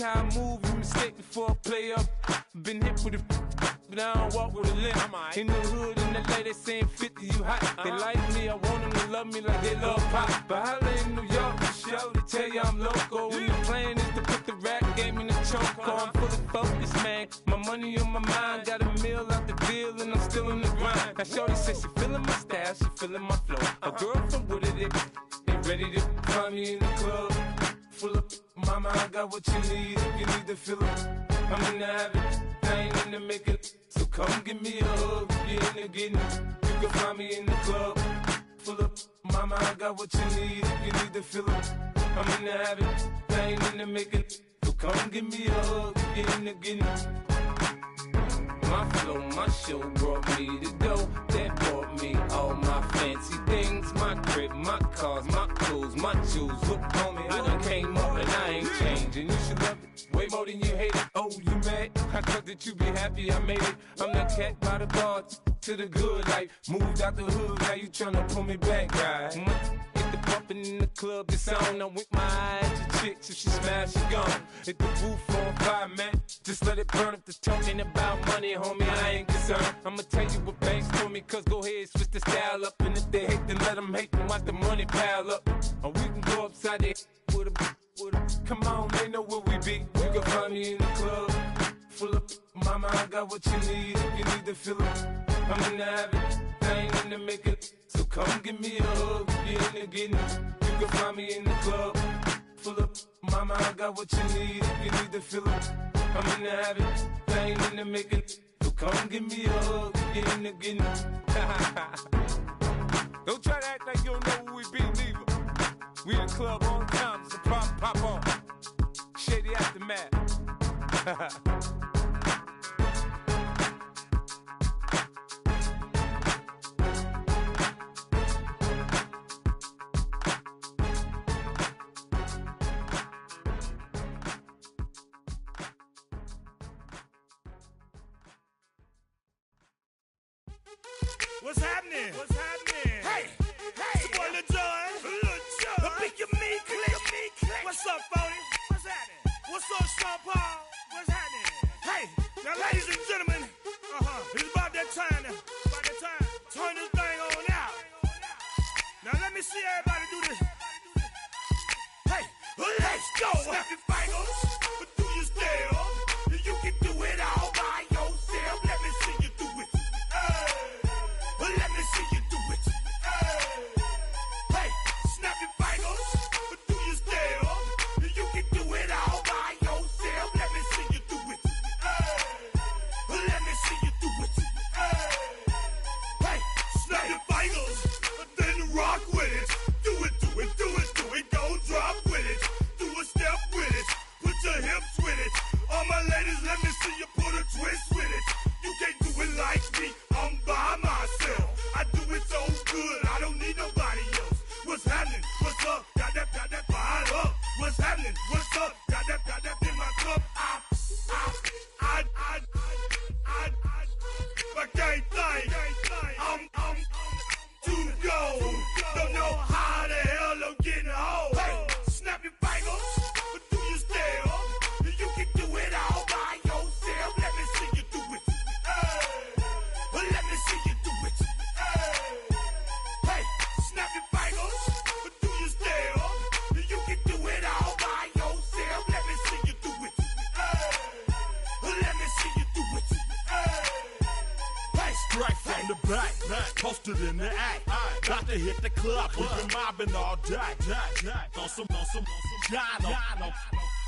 how I move, you mistake before I play up. Been hit with a but I don't walk with a limp. In the hood, in the LA, they saying 50, you hot. They like me, I want them to love me like they love pop. But holla in New York, the show, they tell you I'm loco. When the plan is to put the rap game in the choke. I'm fully focused, man. My money on my mind, got a meal out the deal, and I'm still in the grind. Now shorty says she feeling my style, she feeling my flow. A girl from Wooded, they ready to find me in the club. Full of mama, I got what you need if you need to fill up. I'm in the habit, I ain't in the making. So come give me a hug, if you're in the getting. You can find me in the club. Full up, mama, I got what you need if you need to fill up. I'm in the habit, I ain't in the making. So come give me a hug, if you're in the getting. My flow, my show brought me the dough that brought me all my fancy things. My crib, my cars, my clothes, my jewels. Look, homie, I done came up and I ain't changing. You should love it way more than you hate it. Oh, you mad? I thought that you be happy I made it. I'm that cat by the bar to the good life. Moved out the hood, now you tryna pull me back, right? Hit the bumpin' in the club, it's on. I'm with my eyes to chicks, if she smash, she gone. Hit the roof on fire, man. Just let it burn if the talking about money, homie, I ain't concerned. I'ma tell you what banks told me, cause go ahead, switch the style up. And if they hate, then let them hate, then watch the money pile up. Or we can go upside there with a. Come on, they know where we be. You can find me in the club. Full of mama, I got what you need if you need to fill up. I'm in the habit, I ain't in the making. So come give me a hug if you're in the getting. You can find me in the club. Full of mama, I got what you need if you need to fill up. I'm in the habit, I ain't in the making. So come give me a hug if you're in the getting. Don't try to act like you don't know who we be, neither. We in the club all the time, it's a problem, pop on. Shady Aftermath. What's happening? What's happening? Hey, hey, it's your boy Lil John. The pick your me click. What's up, Phony? What's happening? What's up, Sean Paul? What's happening? Hey, now, ladies and gentlemen, it's about that time. Turn this thing on out. Now let me see everybody do this. Hey, let's go. Snap your fingers, but do you still? You can do it all by yourself. Let me see you do it. Let me see you do it. Hey, snap your fingers, but do you still? You can do it all by yourself. Let me see you do it. Let me see you do it. Hey, snap your fingers, then rock with it. Do it, do it, do it, do it. Go drop with it. Do a step with it. Put your hips with it. All my ladies, let me see you put a twist with it. You can't do it like me. I'm by myself. I do it so good, I don't need nobody else. What's happening? What's up? Got that fired up. What's happening? What's up? Got that in my cup. I can't think. I'm too gold. Don't know how the hell I'm getting home. Hey, snap your fingers, but do you still? You can do it all by yourself. Let me see you do it. Let me see you do it. Hey, snap your fingers, but do you still? You can do it all by yourself. Let me see you do it. Let me see you do it. Hey, straight from the back, posted in the act. Got to hit the club, we've been mobbing all day. On some John,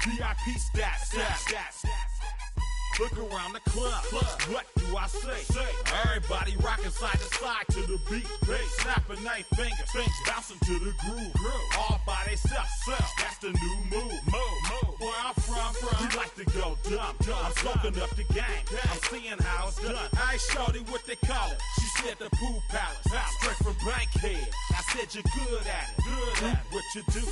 VIP stats. Look around the club, what do I say? Everybody rocking side to side to the beat. Snapping their fingers, bouncing to the groove. All by themselves, that's the new move. Where I'm from, we like to go dumb. I'm soaking up the game, I'm seeing how it's done. I ain't shorty what they call it. She said the pool palace, straight from Bankhead. I said you're good at it. What you do,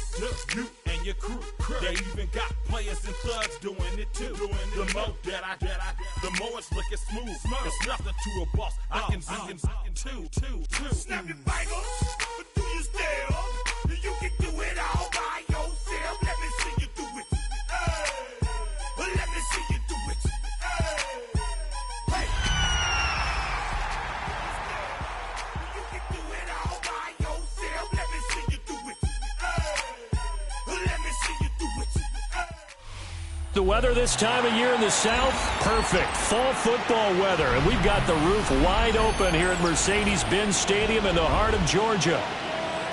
you and your crew. They even got players and thugs doing it too. The more that the more it's looking smooth. It's nothing to a boss. I can two. Snap your fingers, but do you still? You can do it all by yourself. Let me see you do it. The weather this time of year in the South, perfect. Fall football weather. And we've got the roof wide open here at Mercedes-Benz Stadium in the heart of Georgia.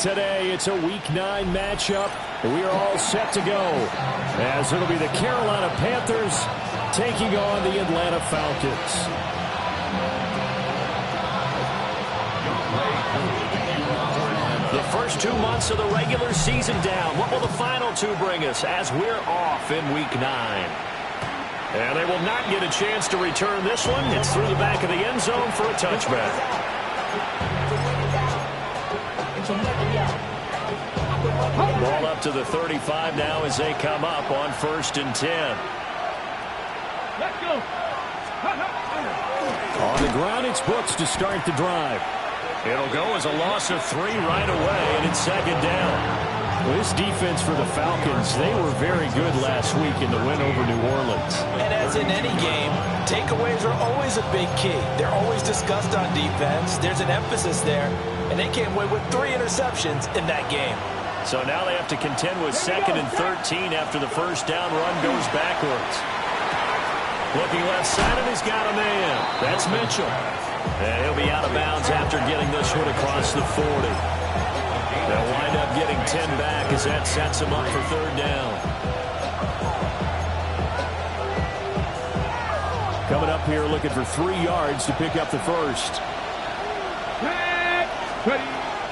Today, it's a Week 9 matchup, and we are all set to go, as it'll be the Carolina Panthers taking on the Atlanta Falcons. The first 2 months of the regular season down. What will the final 2 bring us as we're off in Week 9? And they will not get a chance to return this one. It's through the back of the end zone for a touchback. Ball up to the 35 now as they come up on 1st and 10. Let's go. On the ground, it's Brooks to start the drive. It'll go as a loss of 3 right away, and it's 2nd down. Well, this defense for the Falcons, they were very good last week in the win over New Orleans. And as in any game, takeaways are always a big key. They're always discussed on defense. There's an emphasis there, and they came away with 3 interceptions in that game. So now they have to contend with 2nd and 13 after the first down run goes backwards. Looking left side, and he's got a man. That's Mitchell. And he'll be out of bounds after getting this one across the 40. They'll wind up getting 10 back as that sets him up for 3rd down. Coming up here looking for 3 yards to pick up the first.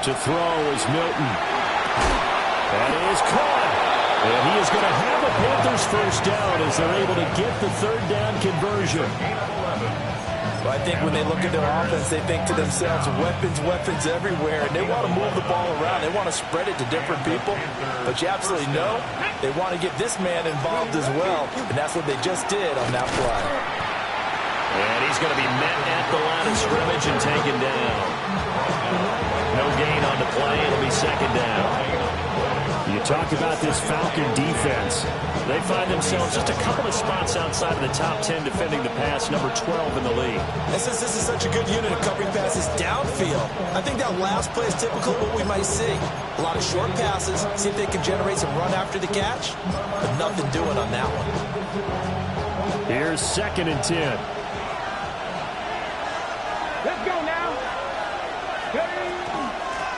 To throw is Milton. That is caught. And he is going to have a Panthers first down as they're able to get the 3rd down conversion. Well, I think when they look at their offense, they think to themselves, weapons everywhere, and they want to move the ball around. They want to spread it to different people, but you absolutely know they want to get this man involved as well, and that's what they just did on that play. And he's going to be met at the line of scrimmage and taken down. No gain on the play. It'll be 2nd down. You talk about this Falcon defense. They find themselves just a couple of spots outside of the top 10 defending the pass, number 12 in the league. And since this is such a good unit of covering passes downfield, I think that last play is typical of what we might see. A lot of short passes, see if they can generate some run after the catch, but nothing doing on that one. Here's 2nd and 10. Let's go now.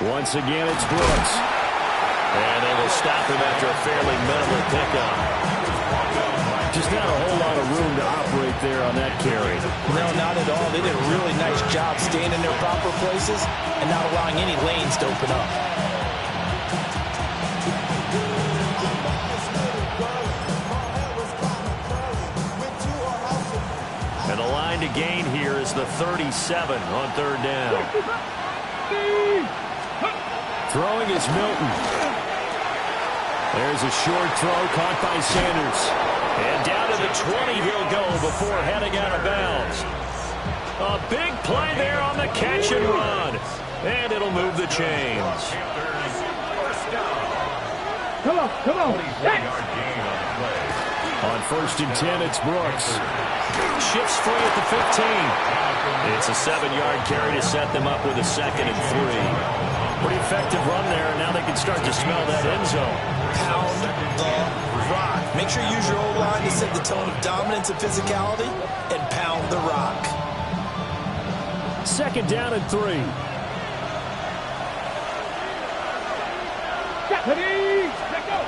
Once again, it's Brooks. And they will stop him after a fairly minimal pickup. Just not a whole lot of room to operate there on that carry. No, not at all. They did a really nice job staying in their proper places and not allowing any lanes to open up. And the line to gain here is the 37 on 3rd down. Throwing is Milton. There's a short throw caught by Sanders. And down to the 20 he'll go before heading out of bounds. A big play there on the catch and run. And it'll move the chains. Come on. On 1st and 10, it's Brooks. Shifts free at the 15. It's a 7-yard carry to set them up with a 2nd and 3. Pretty effective run there, and now they can start to smell that end zone. Pound the rock. Make sure you use your O-line to set the tone of dominance and physicality, and pound the rock. 2nd down and 3. Let's go.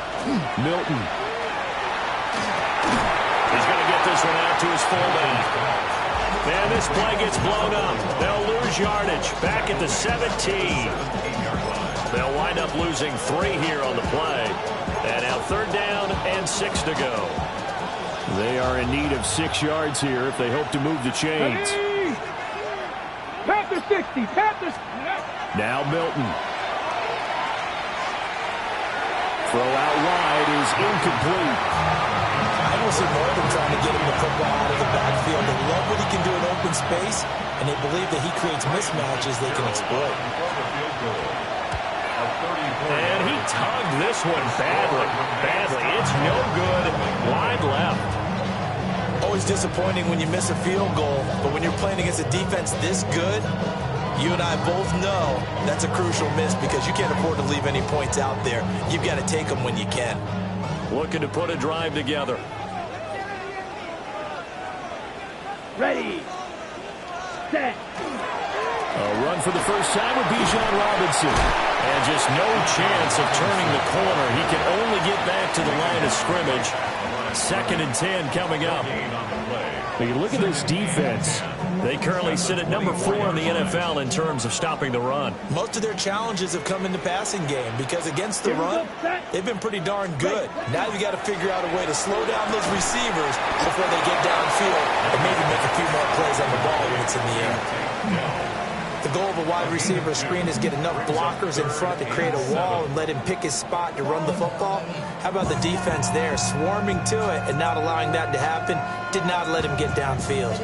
Milton. He's going to get this one out to his fullback. And this play gets blown up. They'll lose yardage back at the 17. They'll wind up losing 3 here on the play. And now 3rd down and 6 to go. They are in need of 6 yards here if they hope to move the chains. Panthers 60. Panthers. Now Milton. Throw out wide is incomplete. I don't see more than trying to get him the football out of the backfield. They love what he can do in open space, and they believe that he creates mismatches they can exploit. And he tugged this one badly. It's no good. Wide left. Always disappointing when you miss a field goal, but when you're playing against a defense this good, you and I both know that's a crucial miss because you can't afford to leave any points out there. You've got to take them when you can. Looking to put a drive together. Ready. Set. A run for the first time with Bijan Robinson. And just no chance of turning the corner. He can only get back to the line of scrimmage. 2nd and 10 coming up. But you look at this defense. They currently sit at number 4 in the NFL in terms of stopping the run. Most of their challenges have come in the passing game because against the run, they've been pretty darn good. Now you've got to figure out a way to slow down those receivers before they get downfield and maybe make a few more plays on the ball when it's in the air. The goal of a wide receiver screen is get enough blockers in front to create a wall and let him pick his spot to run the football. How about the defense there, swarming to it and not allowing that to happen? Did not let him get downfield.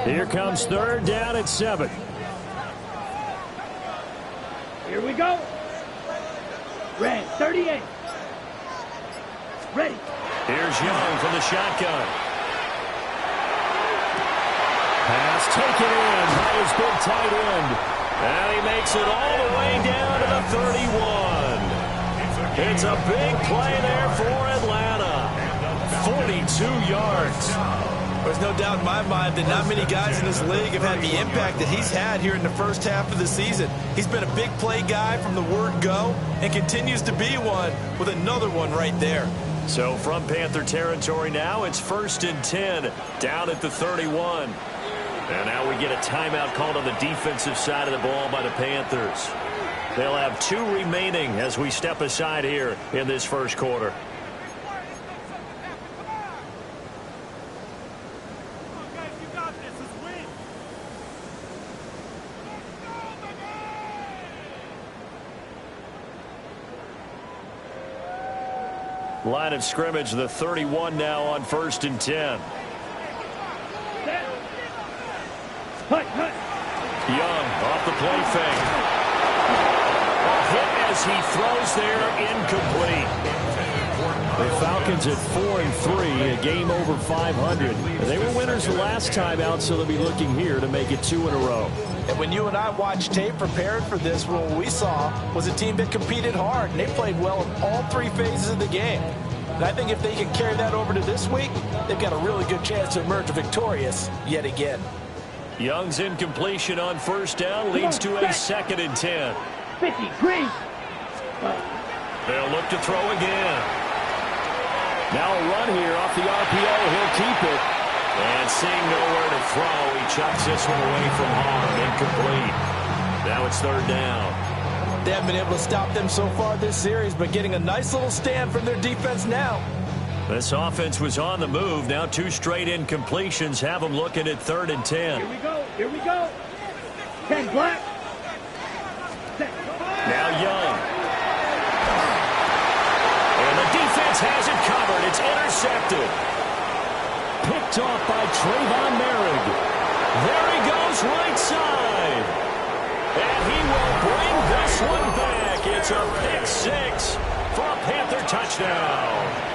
Here comes 3rd down at 7. Here we go. Red 38. Ready. Here's Young from the shotgun. Pass taken in by his big tight end. And he makes it all the way down to the 31. It's a big play there for Atlanta. 42 yards. There's no doubt in my mind that not many guys in this league have had the impact that he's had here in the first half of the season. He's been a big play guy from the word go and continues to be one with another one right there. So from Panther territory now, it's 1st and 10 down at the 31. And now we get a timeout called on the defensive side of the ball by the Panthers. They'll have 2 remaining as we step aside here in this first quarter. Line of scrimmage, the 31 now on 1st and 10. Young off the play fake. A hit as he throws there, incomplete. The Falcons at 4-3, a game over 500. They were winners the last time out, so they'll be looking here to make it 2 in a row. And when you and I watched tape prepared for this, what we saw was a team that competed hard, and they played well in all 3 phases of the game. And I think if they can carry that over to this week, they've got a really good chance to emerge victorious yet again. Young's incompletion on 1st down leads to a 2nd and 10. 50, green. They'll look to throw again. Now a run here off the RPO. He'll keep it. And seeing nowhere to throw, he chucks this one away from harm. Incomplete. Now it's 3rd down. They haven't been able to stop them so far this series, but getting a nice little stand from their defense now. This offense was on the move. Now 2 straight incompletions have them looking at 3rd and 10. Here we go. Here we go. 10 black. Now Young. And the defense has it covered. It's intercepted. Picked off by Trayvon Merrick. There he goes right side. And he will bring this one back. It's a pick 6 for a Panther touchdown.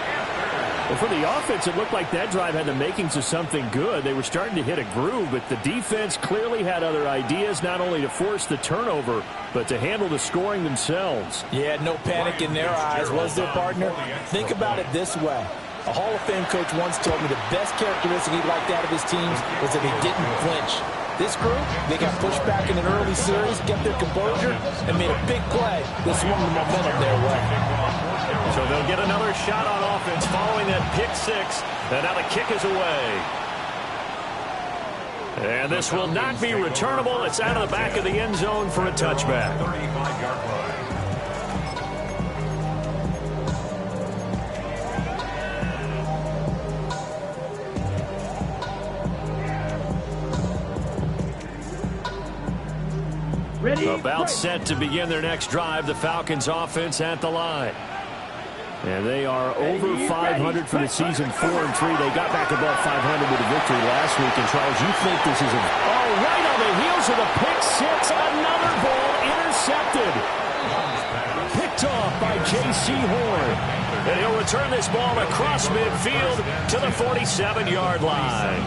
Well, for the offense, it looked like that drive had the makings of something good. They were starting to hit a groove, but the defense clearly had other ideas, not only to force the turnover, but to handle the scoring themselves. Yeah, no panic in their eyes, was there, partner? Think about it this way. A Hall of Fame coach once told me the best characteristic he liked out of his teams was that they didn't flinch. This group, they got pushed back in an early series, kept their composure, and made a big play that swung the momentum their way. So they'll get another shot on offense following that pick 6, and now the kick is away. And this will not be returnable. It's out of the back of the end zone for a touchback. About set to begin their next drive. The Falcons offense at the line. And they are over 500 for the season, 4-3. They got back above 500 with a victory last week. And Charles, you think this is right on the heels of the pick 6. Another ball intercepted. Picked off by J.C. Horn. And he'll return this ball across midfield to the 47-yard line.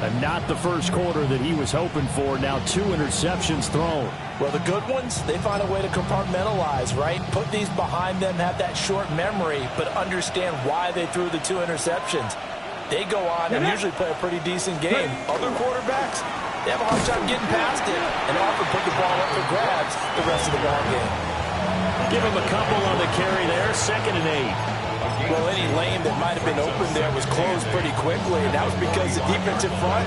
And not the first quarter that he was hoping for. Now 2 interceptions thrown. Well, the good ones, they find a way to compartmentalize, right? Put these behind them, have that short memory, but understand why they threw the 2 interceptions. they go on and usually play a pretty decent game. Other quarterbacks, they have a hard time getting past it and often put the ball up for grabs the rest of the ball game. Give him a couple on the carry there, 2nd and 8. Well, any lane that might have been open there was closed pretty quickly, and that was because the defensive front,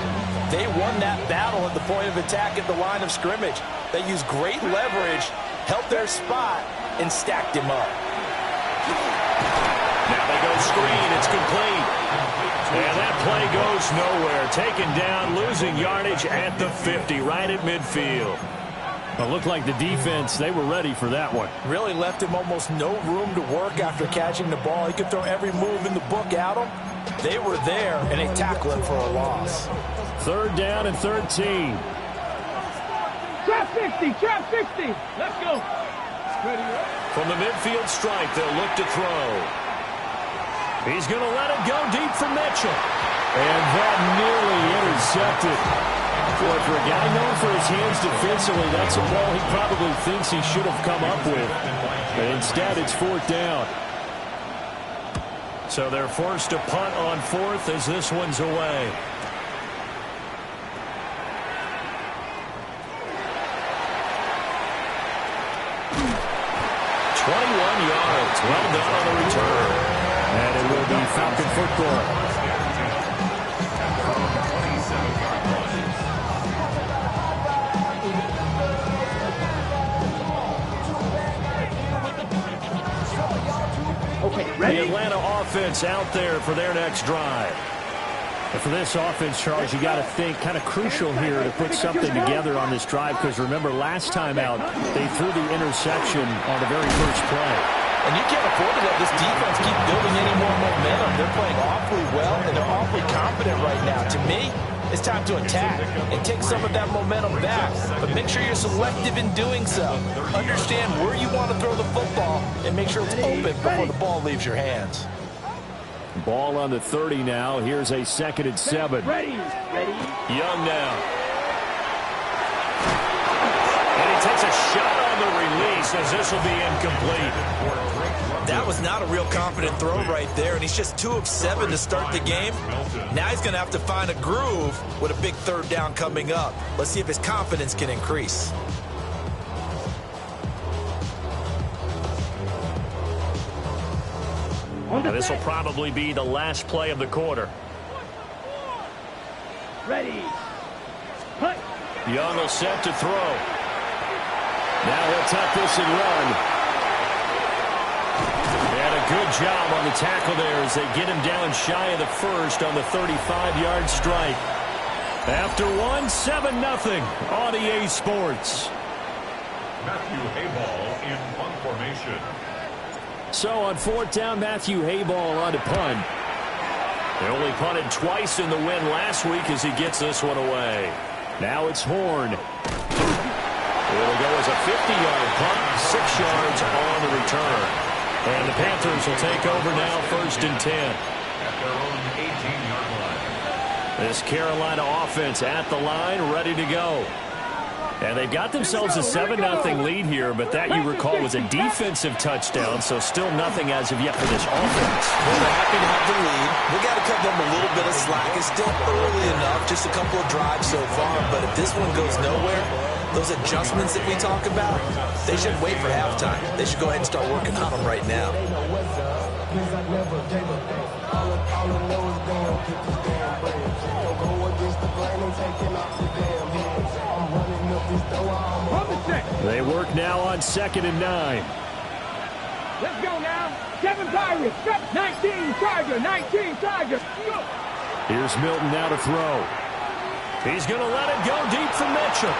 they won that battle at the point of attack at the line of scrimmage. They used great leverage, held their spot, and stacked him up. Now they go screen. It's complete. And that play goes nowhere. Taken down, losing yardage at the 50, right at midfield. It looked like the defense, they were ready for that one. Really left him almost no room to work after catching the ball. He could throw every move in the book at him. They were there, and they tackled him for a loss. 3rd down and 13. Trap 60, trap 60. Let's go. From the midfield stripe, they'll look to throw. He's going to let it go deep for Mitchell. And that nearly intercepted. Boy, for a guy known for his hands defensively, that's a ball he probably thinks he should have come up with. But instead, it's 4th down. So they're forced to punt on 4th as this one's away. Yards. Well done on the return. And it will be Falcon football. Okay, ready? The Atlanta offense out there for their next drive. And for this offense, Charles, you got to think kind of crucial here to put something together on this drive, because remember last time out they threw the interception on the very first play. And you can't afford to let this defense keep building any more momentum. They're playing awfully well, and they're awfully confident right now. To me, it's time to attack and take some of that momentum back. But make sure you're selective in doing so. Understand where you want to throw the football and make sure it's open before the ball leaves your hands. Ball on the 30 now. Here's a 2nd and 7. Ready. Young now. And he takes a shot on the release as this will be incomplete. That was not a real confident throw right there, and he's just 2 of 7 to start the game. Now he's going to have to find a groove with a big 3rd down coming up. Let's see if his confidence can increase. Now this will probably be the last play of the quarter. Ready. Cut. Young will set to throw. Now he'll tuck this and run. And a good job on the tackle there as they get him down shy of the 1st on the 35-yard strike. After 7-0 on EA Sports. Matthew Hayball in punt formation. So on 4th down, Matthew Hayball on to punt. They only punted twice in the win last week as he gets this one away. Now it's Horn. It'll go as a 50-yard punt, 6 yards on the return. And the Panthers will take over now, 1st and 10. At their own 18-yard line. This Carolina offense at the line, ready to go. And they've got themselves a 7-0 lead here, but that, you recall, was a defensive touchdown, so still nothing as of yet for this offense. Well, they're happy to have the lead. We got to cut them a little bit of slack. It's still early enough, just a couple of drives so far, but if this one goes nowhere, those adjustments that we talk about, they shouldn't wait for halftime. They should go ahead and start working on them right now. They work now on 2nd and 9. Let's go now. 7 Pirates. 19 Charger. 19 Charger. Here's Milton now to throw. He's going to let it go deep for Mitchell.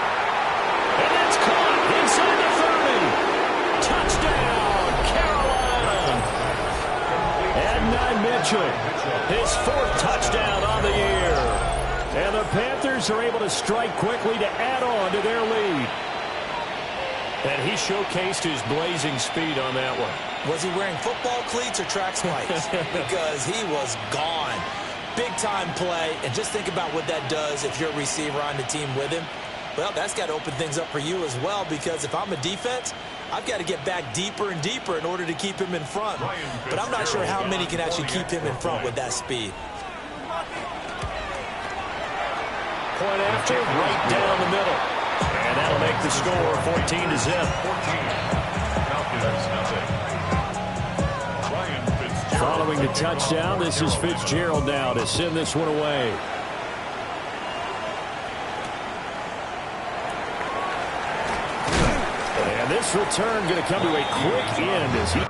And that's caught inside the 30. Touchdown, Carolina. Adonai Mitchell, his 4th touchdown on the year. And the Panthers are able to strike quickly to add on to their lead. And he showcased his blazing speed on that one. Was he wearing football cleats or track spikes? Because he was gone. Big-time play, and just think about what that does if you're a receiver on the team with him. Well, that's got to open things up for you as well, because if I'm a defense, I've got to get back deeper and deeper in order to keep him in front. But I'm not sure how many can actually keep him in front with that speed. Point after, right down the middle. And that'll make the score 14-0. 14, Following the touchdown, this is Fitzgerald now to send this one away. And this return going to come to a quick end as he...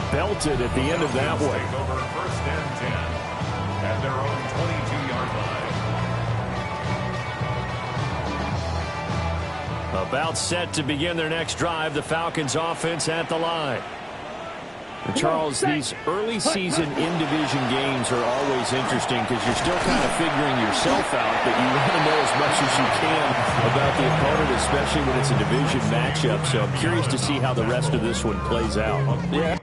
belted at the end of that one. Take over 1st and 10 at their own 22-yard line. About set to begin their next drive, the Falcons offense at the line. And Charles, these early season in-division games are always interesting because you're still kind of figuring yourself out, but you want to know as much as you can about the opponent, especially when it's a division matchup. So I'm curious to see how the rest of this one plays out. Yeah.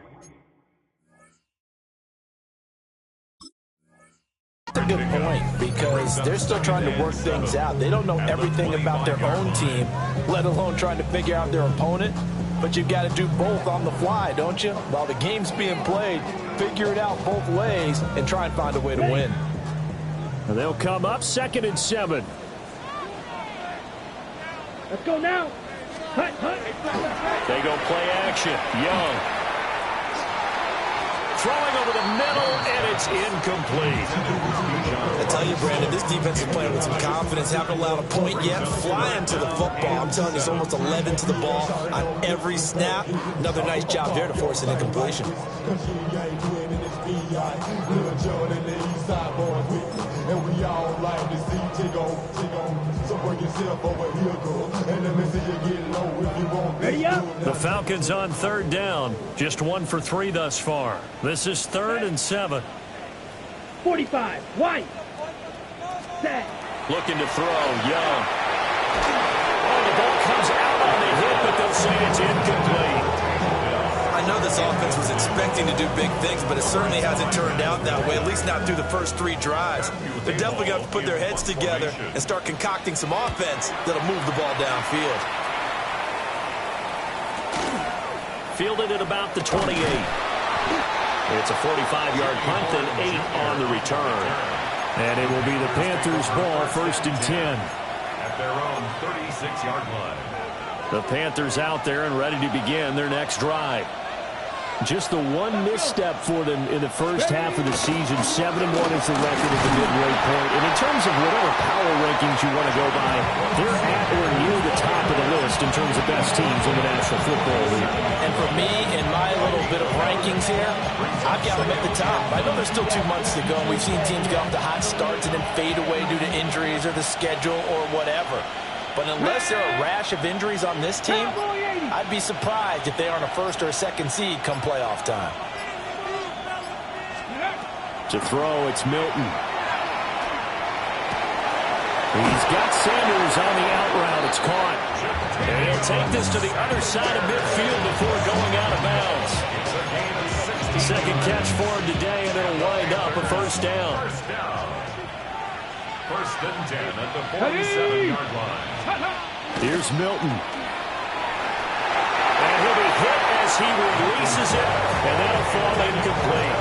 That's a good point because they're still trying to work things out. They don't know everything about their own team, let alone trying to figure out their opponent. But you've got to do both on the fly, don't you? While the game's being played, figure it out both ways and try and find a way to win. And they'll come up 2nd and 7. Let's go now. Hut, hut. They go play action. Young. Throwing over the middle, and it's incomplete. I tell you, Brandon, this defense is playing with some confidence. Haven't allowed a point yet. Flying to the football. I'm telling you, it's almost 11 to the ball on every snap. Another nice job there to force an incompletion. And we all like to see so bring yourself over here, girl. And let me see you get low if you want. Ready up. The Falcons on 3rd down. Just 1 for 3 thus far. This is 3rd and 7. 45. White. Set. Looking to throw. Young. Oh, the ball comes out on the hit, but they'll say it's incomplete. I know this offense was expecting to do big things, but it certainly hasn't turned out that way, at least not through the first 3 drives. They're definitely going to have to put their heads together and start concocting some offense that'll move the ball downfield. Fielded at about the 28. It's a 45-yard punt and 8 on the return. And it will be the Panthers' ball, 1st and 10. At their own 36-yard line. The Panthers out there and ready to begin their next drive. Just the one misstep for them in the first half of the season. 7-1 is the record at the midway point. And in terms of whatever power rankings you want to go by, they're at or near the top of the list in terms of best teams in the National Football League. And for me, in my little bit of rankings here, I've got them at the top. I know there's still 2 months to go, and we've seen teams get off to hot starts and then fade away due to injuries or the schedule or whatever. But unless there are a rash of injuries on this team, I'd be surprised if they aren't a 1st or a 2nd seed come playoff time. To throw, it's Milton. He's got Sanders on the out route. It's caught. And he'll take this to the other side of midfield before going out of bounds. Second catch for him today, and it'll wind up a 1st down. 1st and 10 at the 47-yard line. Here's Milton. And he'll be hit as he releases it, and that'll fall incomplete.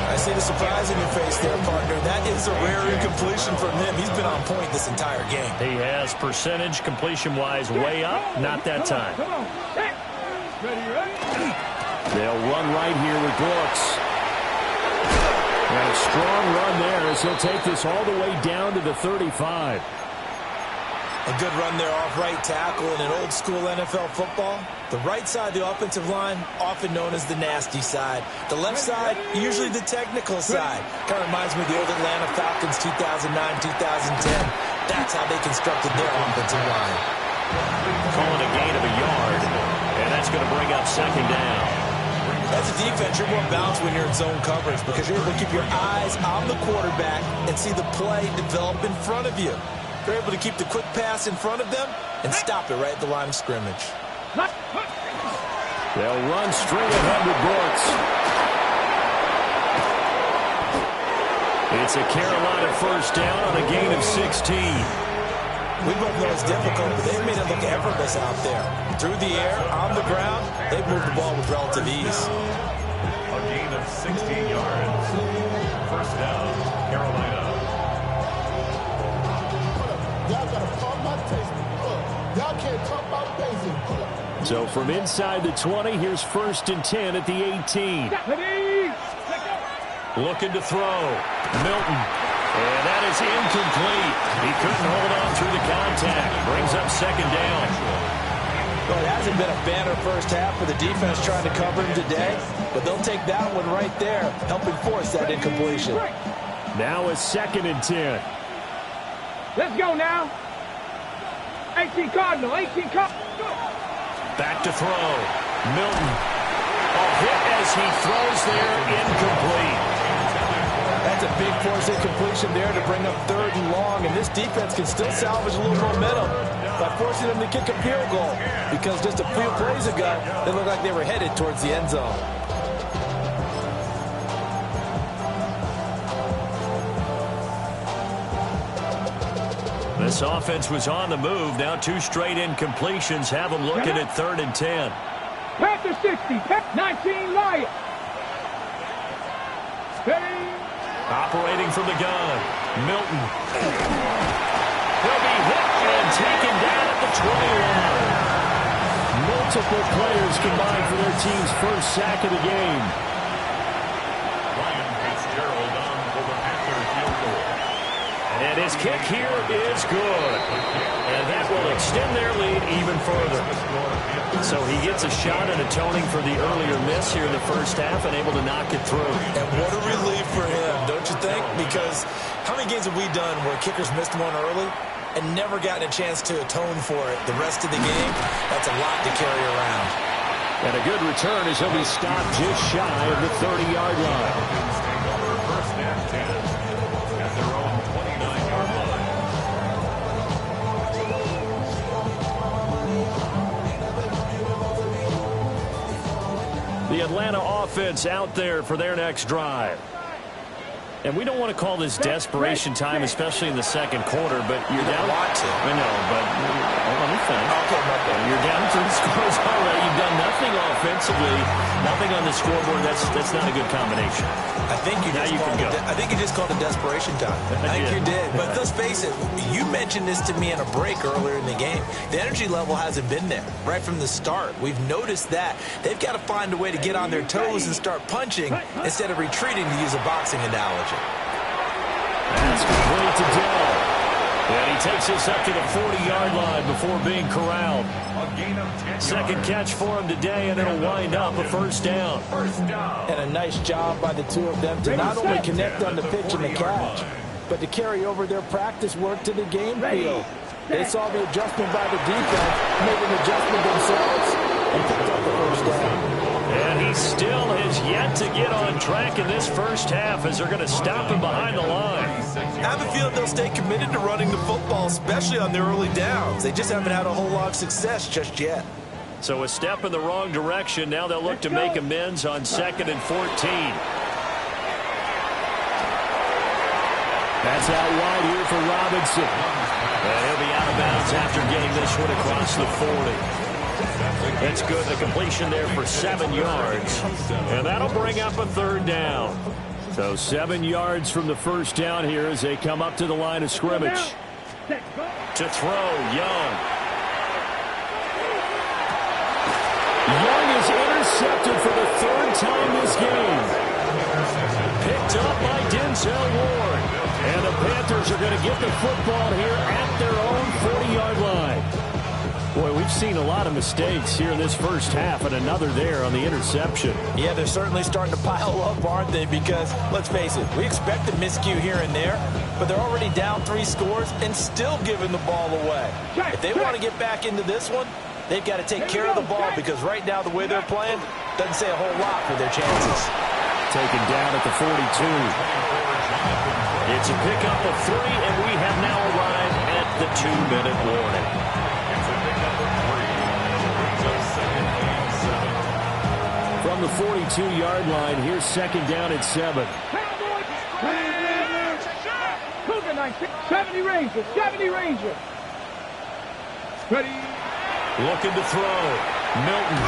I see the surprise in your face there, partner. That is a rare incompletion from him. He's been on point this entire game. He has percentage completion-wise way up. Not that time. They'll run right here with Brooks. And a strong run there as he'll take this all the way down to the 35. A good run there off right tackle in an old-school NFL football. The right side of the offensive line, often known as the nasty side. The left side, usually the technical side. Kind of reminds me of the old Atlanta Falcons 2009-2010. That's how they constructed their offensive line. Calling a gain of a yard, and that's going to bring up 2nd down. As a defense, you're more balanced when you're in zone coverage because you're able to keep your eyes on the quarterback and see the play develop in front of you. You're able to keep the quick pass in front of them and stop it right at the line of scrimmage. They'll run straight ahead with Brooks. It's a Carolina 1st down on a gain of 16. We both know it's difficult, but they've made it look effortless out there. Through the air, on the ground, they've moved the ball with relative ease. A gain of 16 yards. 1st down, Carolina. Y'all got to pump my taste. Y'all can't talk about basic. So from inside the 20, here's 1st and 10 at the 18. Looking to throw. Milton. And that is incomplete. He couldn't hold on through the contact. Brings up 2nd down. Well, it hasn't been a banner first half for the defense trying to cover him today, but they'll take that one right there, helping force that incompletion. Now a 2nd and 10. Let's go now. 18 Cardinal, 18 Cardinal. Back to throw. Milton. A hit as he throws there, incomplete. That's a big force incompletion there to bring up 3rd and long, and this defense can still salvage a little momentum by forcing them to kick a field goal because just a few plays ago, they looked like they were headed towards the end zone. This offense was on the move. Now 2 straight incompletions have them looking at 3rd and 10. Panther 60, 19 Lions. Operating from the gun, Milton. He'll be hit and taken down at the 20 line. Multiple players combined for their team's 1st sack of the game. Ryan Fitzgerald on for the Panther field goal. And his kick here is good. And that will extend their lead even further. So he gets a shot at atoning for the earlier miss here in the first half and able to knock it through. And what a relief for him, don't you think? Because how many games have we done where kickers missed one early and never gotten a chance to atone for it the rest of the game? That's a lot to carry around. And a good return as he'll be stopped just shy of the 30-yard line. 1st and 10 at their own 29-yard line. The Atlanta offense out there for their next drive. And we don't want to call this desperation time, especially in the 2nd quarter, but you're down. Want to. I know, but let me defense. Okay, and you're down 3 scores already. You've done nothing offensively, nothing on the scoreboard. That's not a good combination. I think you just called it desperation time. I think you did. But let's face it, you mentioned this to me in a break earlier in the game. The energy level hasn't been there right from the start. We've noticed that. They've got to find a way to get on their toes and start punching instead of retreating, to use a boxing analogy. That's complete to Dell. And he takes us up to the 40-yard line before being corralled. Second catch for him today, and it'll wind up a first down. And a nice job by the two of them to not only connect on the pitch and the catch, but to carry over their practice work to the game field. They saw the adjustment by the defense, made an adjustment themselves, and picked up the first down. And he still has yet to get on track in this first half as they're going to stop him behind the line. I have a feeling they'll stay committed to running the football, especially on their early downs. They just haven't had a whole lot of success just yet. So a step in the wrong direction. Now they'll look to make amends on 2nd and 14. That's out wide here for Robinson. And he'll be out of bounds after getting this one across the 40. That's good. The completion there for 7 yards. And that'll bring up a third down. So 7 yards from the first down here as they come up to the line of scrimmage. To throw, Young. Young is intercepted for the 3rd time this game. Picked up by Denzel Ward. And the Panthers are going to get the football here at their own 40-yard line. Boy, we've seen a lot of mistakes here in this first half, and another there on the interception. Yeah, they're certainly starting to pile up, aren't they? Because, let's face it, we expect a miscue here and there, but they're already down 3 scores and still giving the ball away. If they want to get back into this one, they've got to take care of the ball, because right now the way they're playing doesn't say a whole lot for their chances. Taken down at the 42. It's a pickup of 3, and we have now arrived at the 2-minute warning. From the 42-yard line, here's 2nd down at 7. 70 Rangers, 70 Rangers. Ready. Looking to throw. Milton.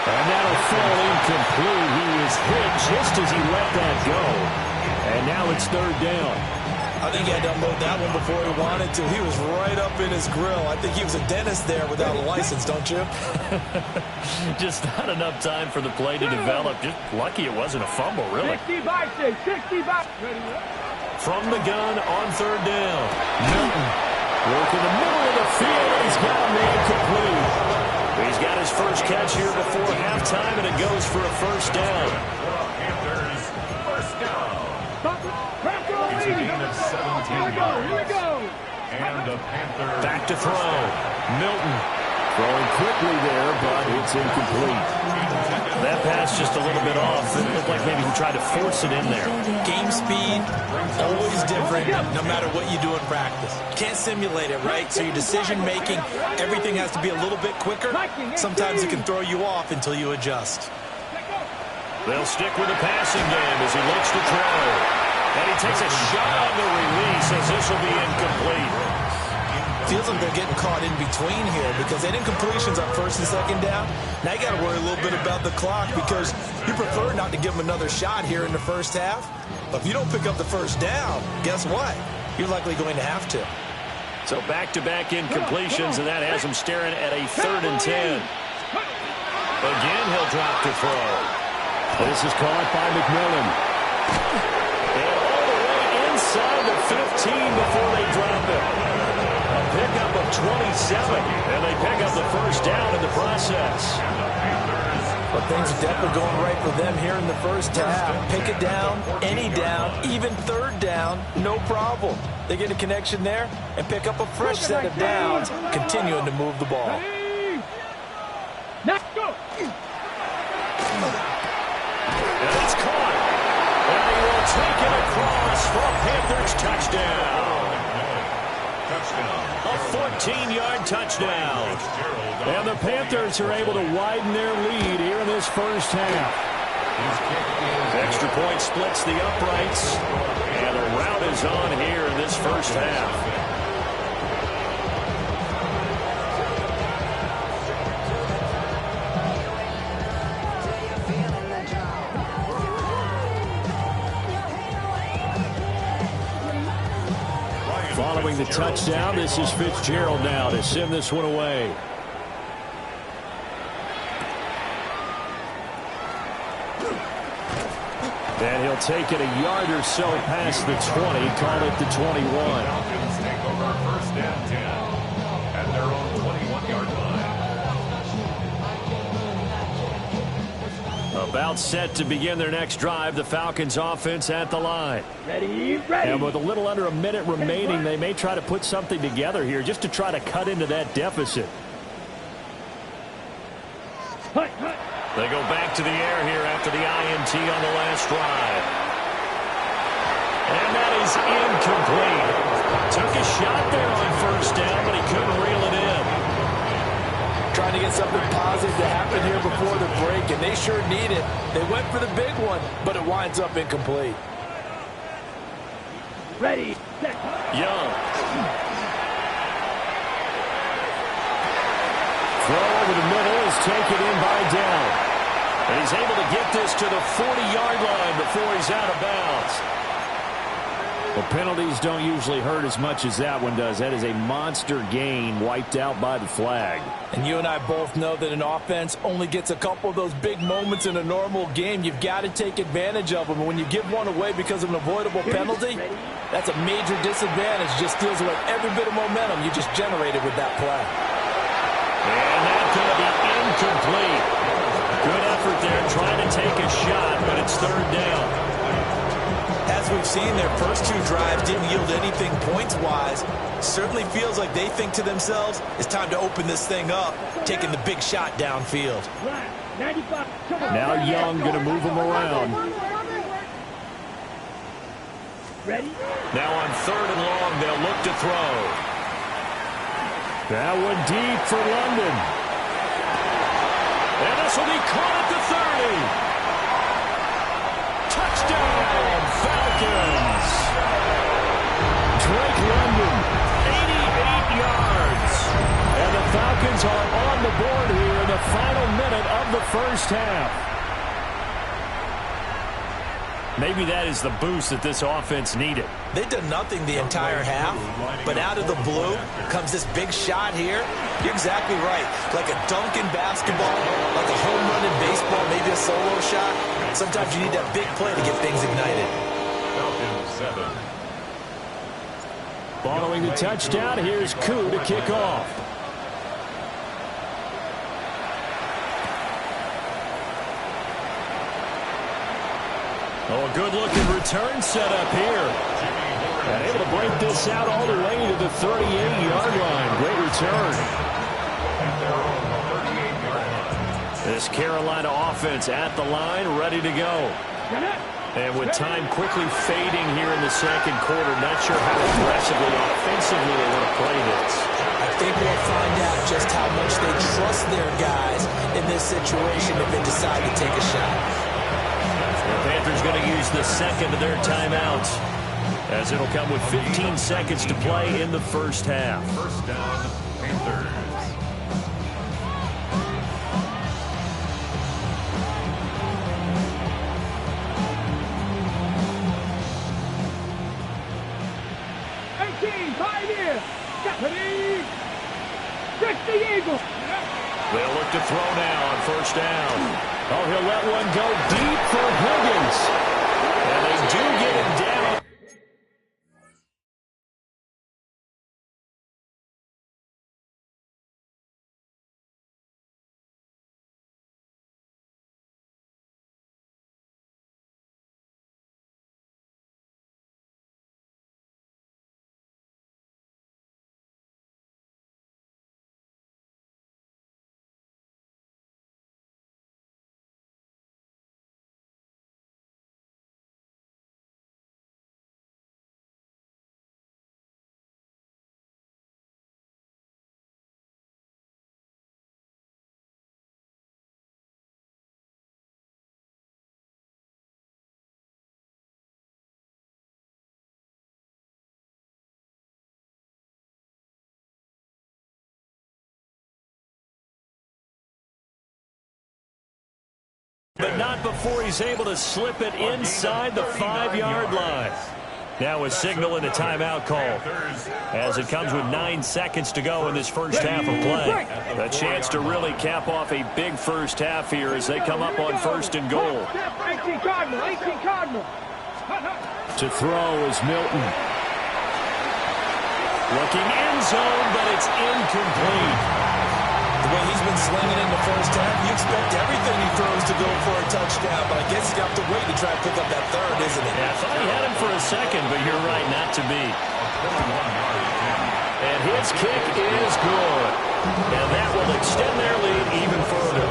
And that'll fall incomplete. He was hit just as he let that go. And now it's 3rd down. I think he had to unload that one before he wanted to. He was right up in his grill. I think he was a dentist there without a license, don't you? Just not enough time for the play to develop. Just lucky it wasn't a fumble, really. 60 by 6, 60 by. From the gun on 3rd down. Milton working the middle of the field, and he's got him incomplete. He's got his first catch here before halftime, and it goes for a first down. It's a gain of 17 yards. Here we go. And the Panthers back to throw. Milton throwing quickly there, but it's incomplete. That pass just a little bit off. It looked like maybe he tried to force it in there. Game speed, always different, no matter what you do in practice. You can't simulate it, right? So your decision-making, everything has to be a little bit quicker. Sometimes it can throw you off until you adjust. They'll stick with the passing game as he looks to throw. And he takes a shot on the release as this will be incomplete. Feels like they're getting caught in between here because they didn't completions on 1st and 2nd down. Now you got to worry a little bit about the clock because you prefer not to give them another shot here in the first half. But if you don't pick up the first down, guess what? You're likely going to have to. So back-to-back incompletions, and that has him staring at a 3rd and 10. Again, he'll drop to throw. This is caught by McMillan. And all the way inside the 15 before they drop it. A pickup of 27, and they pick up the first down in the process. But things are definitely going right for them here in the first half. Pick it down, any down, even 3rd down, no problem. They get a connection there and pick up a fresh set of downs, continuing to move the ball. Let's go. And it's caught. And he will take it across for a Panthers touchdown. A 14-yard touchdown. And the Panthers are able to widen their lead here in this first half. Extra point splits the uprights. And a rout is on here in this first half. Following the touchdown, this is Fitzgerald now to send this one away. And he'll take it a yard or so past the 20, call it the 21. Falcons take over first and 10 at their own 21-yard line. About set to begin their next drive, the Falcons offense at the line. Ready. And with a little under a minute remaining, they may try to put something together here just to try to cut into that deficit. They go back to the air here after the INT on the last drive. And that is incomplete. Took a shot there on first down, but he couldn't reel it in. Trying to get something positive to happen here before the break, and they sure need it. They went for the big one, but it winds up incomplete. Ready. Set. Young. Throw over the middle is taken in by Down. And he's able to get this to the 40-yard line before he's out of bounds. Well, penalties don't usually hurt as much as that one does. That is a monster gain wiped out by the flag. And you and I both know that an offense only gets a couple of those big moments in a normal game. You've got to take advantage of them. And when you give one away because of an avoidable penalty, that's a major disadvantage. Just steals away every bit of momentum you just generated with that play. And that's going to be incomplete. Good effort there trying to take a shot, but it's third down. As we've seen, their first two drives didn't yield anything points-wise. Certainly feels like they think to themselves, it's time to open this thing up, taking the big shot downfield. Now Young going to move him around. Ready? Now on third and long, they'll look to throw. That one deep for London. And this will be caught at the 30. Touchdown, Falcons. Drake London, 88 yards. And the Falcons are on the board here in the final minute of the first half. Maybe that is the boost that this offense needed. They've done nothing the entire half, but out of the blue comes this big shot here. You're exactly right. Like a dunk in basketball, like a home run in baseball, maybe a solo shot. Sometimes you need that big play to get things ignited. Falcons 7. Following the touchdown, here's Koo to kick off. Oh, a good-looking return setup here. And able to break this out all the way to the 38-yard line. Great return. This Carolina offense at the line, ready to go. And with time quickly fading here in the second quarter, not sure how aggressively, offensively they want to play this. I think we'll find out just how much they trust their guys in this situation if they decide to take a shot. The Panthers going to use the second of their timeouts, as it'll come with 15 seconds to play in the first half. First down, Panthers. They'll look to throw now on first down. Oh, he'll let one go deep for Higgins. And they do get him down. But not before he's able to slip it inside the 5-yard line. Now a signal and a timeout call as it comes with 9 seconds to go in this first half of play. A chance to really cap off a big first half here as they come up on 1st and goal. 18 Cardinal. To throw is Milton. Looking end zone, but it's incomplete. The way he's been slinging in the first half, you expect everything he throws to go for a touchdown, but I guess he's got to wait to try and pick up that third, isn't he? Yeah, I thought he had him for a second, but you're right, not to be. And his kick is good. And that will extend their lead even further.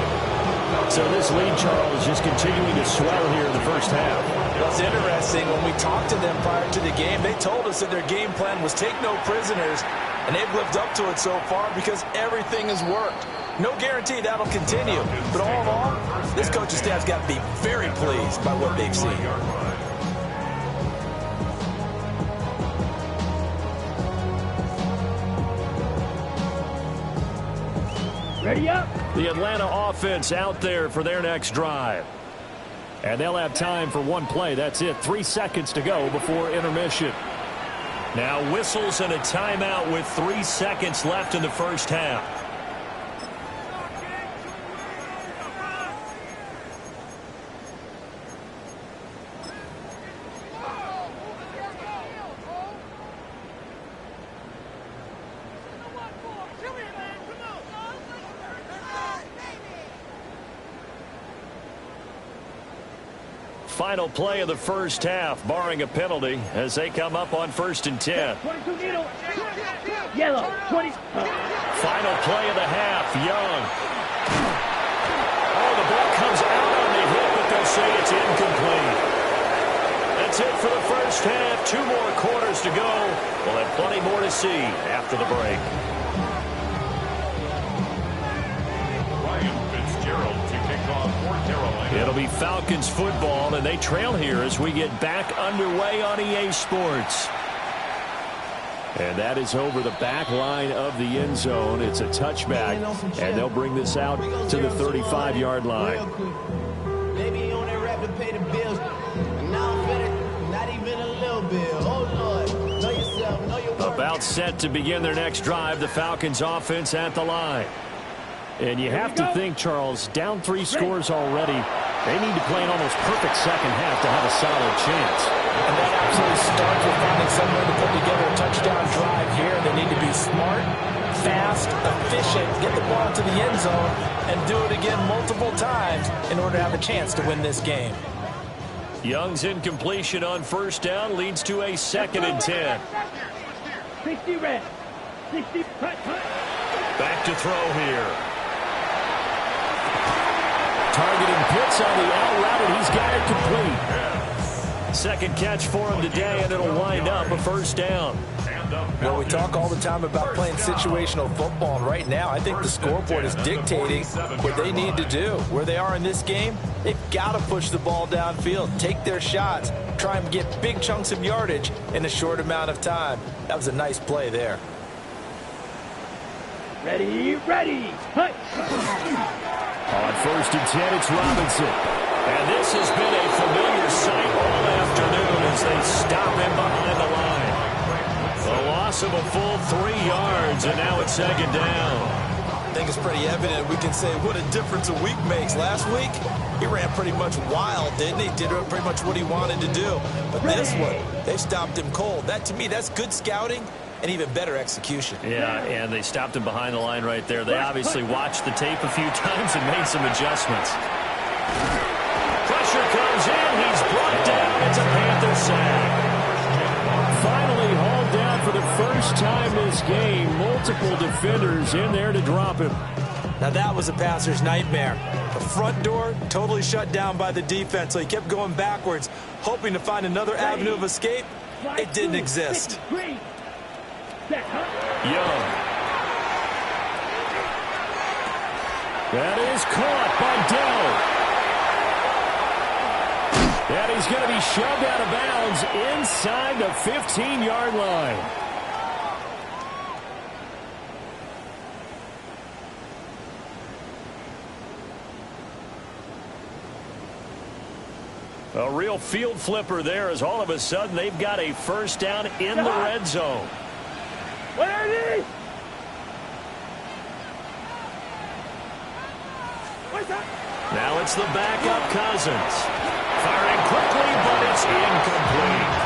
So this lead, Charles, just continuing to swell here in the first half. Well, it's interesting. When we talked to them prior to the game, they told us that their game plan was take no prisoners, and they've lived up to it so far because everything has worked. No guarantee that'll continue. But all in all, this coaching staff's got to be very pleased by what they've seen. Ready up. The Atlanta offense out there for their next drive. And they'll have time for one play. That's it. 3 seconds to go before intermission. Now whistles and a timeout with 3 seconds left in the first half. Final play of the first half, barring a penalty, as they come up on 1st and 10. 22 needle. Yellow. 20. Final play of the half, Young. Oh, the ball comes out on the hit, but they'll say it's incomplete. That's it for the first half. 2 more quarters to go. We'll have plenty more to see after the break. It'll be Falcons football, and they trail here as we get back underway on EA Sports. And that is over the back line of the end zone. It's a touchback, and they'll bring this out to the 35-yard line. Maybe you on that rap to pay the bills. And now I'm better, not even a little bill. Oh, Lord, know yourself, know your worth. About set to begin their next drive, the Falcons offense at the line. And you have to think, Charles, down 3 scores already. They need to play an almost perfect second half to have a solid chance. And that absolutely starts with finding somewhere to put together a touchdown drive here. They need to be smart, fast, efficient, get the ball to the end zone, and do it again multiple times in order to have a chance to win this game. Young's incompletion on 1st down leads to a 2nd and 10. 60 red. 60. Back to throw here. Targeting Pitts on the out route, and he's got it complete. Second catch for him today, and it'll wind up a 1st down. Well, we talk all the time about playing situational football, and right now I think the scoreboard is dictating what they need to do. Where they are in this game, they've got to push the ball downfield, take their shots, try and get big chunks of yardage in a short amount of time. That was a nice play there. Ready. Hey. On 1st and 10, it's Robinson. And this has been a familiar sight all afternoon as they stop him behind the line. A loss of a full 3 yards, and now it's 2nd down. I think it's pretty evident. We can say what a difference a week makes. Last week, he ran pretty much wild, didn't he? Did pretty much what he wanted to do. But this one, they stopped him cold. That, to me, that's good scouting and even better execution. Yeah, and they stopped him behind the line right there. They obviously watched the tape a few times and made some adjustments. Pressure comes in. He's brought down. It's a Panther sack. Finally hauled down for the first time this game. Multiple defenders in there to drop him. Now that was a passer's nightmare. The front door totally shut down by the defense, so he kept going backwards, hoping to find another avenue of escape. It didn't exist. Young. That is caught by Dell. And he's going to be shoved out of bounds inside the 15-yard line. A real field flipper there as all of a sudden they've got a first down in the red zone. Now it's the backup Cousins. Firing quickly, but it's incomplete.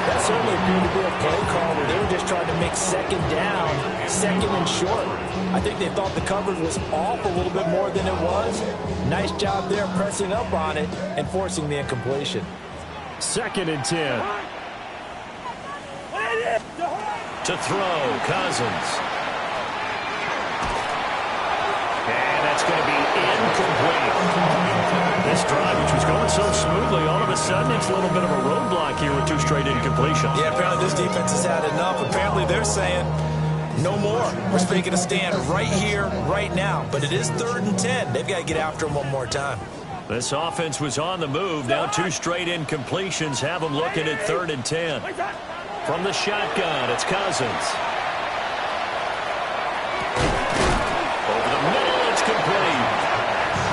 That certainly appeared to be a play call where they were just trying to make second down, second and short. I think they thought the coverage was off a little bit more than it was. Nice job there pressing up on it and forcing the incompletion. 2nd and 10. To throw, Cousins. And that's going to be incomplete. This drive, which was going so smoothly, all of a sudden it's a little bit of a roadblock here with 2 straight incompletions. Yeah, apparently this defense has had enough. Apparently they're saying, no more. We're making a stand right here, right now. But it is 3rd and 10. They've got to get after him one more time. This offense was on the move. Now 2 straight incompletions have them looking at 3rd and 10. From the shotgun, it's Cousins. Over the middle, it's complete.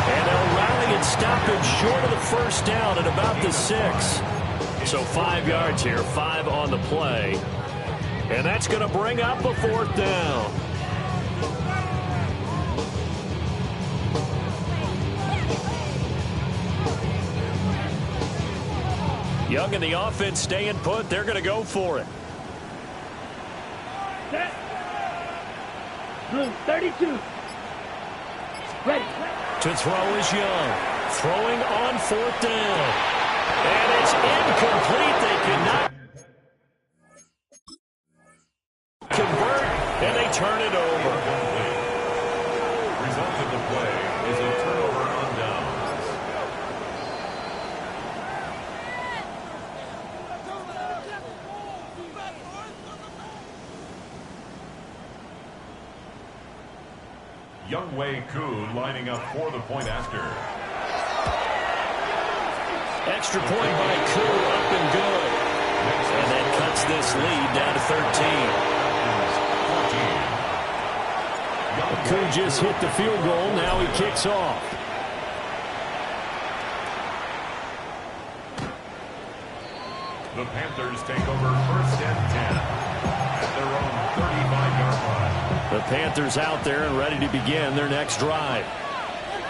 And they'll rally and stop it short of the first down at about the 6. So 5 yards here, 5 on the play. And that's going to bring up a 4th down. Young and the offense staying put. They're going to go for it. Set. Blue 32. Ready. To throw is Young. Throwing on 4th down. And it's incomplete. They cannot convert, and they turn it over. Result of the play is a turnover on downs. Younghoe Koo lining up for the point after. Extra point by Koo, up and good. And that cuts this lead down to 13. Koo just hit the field goal. Now he kicks off. The Panthers take over 1st and 10 at their own 35-yard line. The Panthers out there and ready to begin their next drive.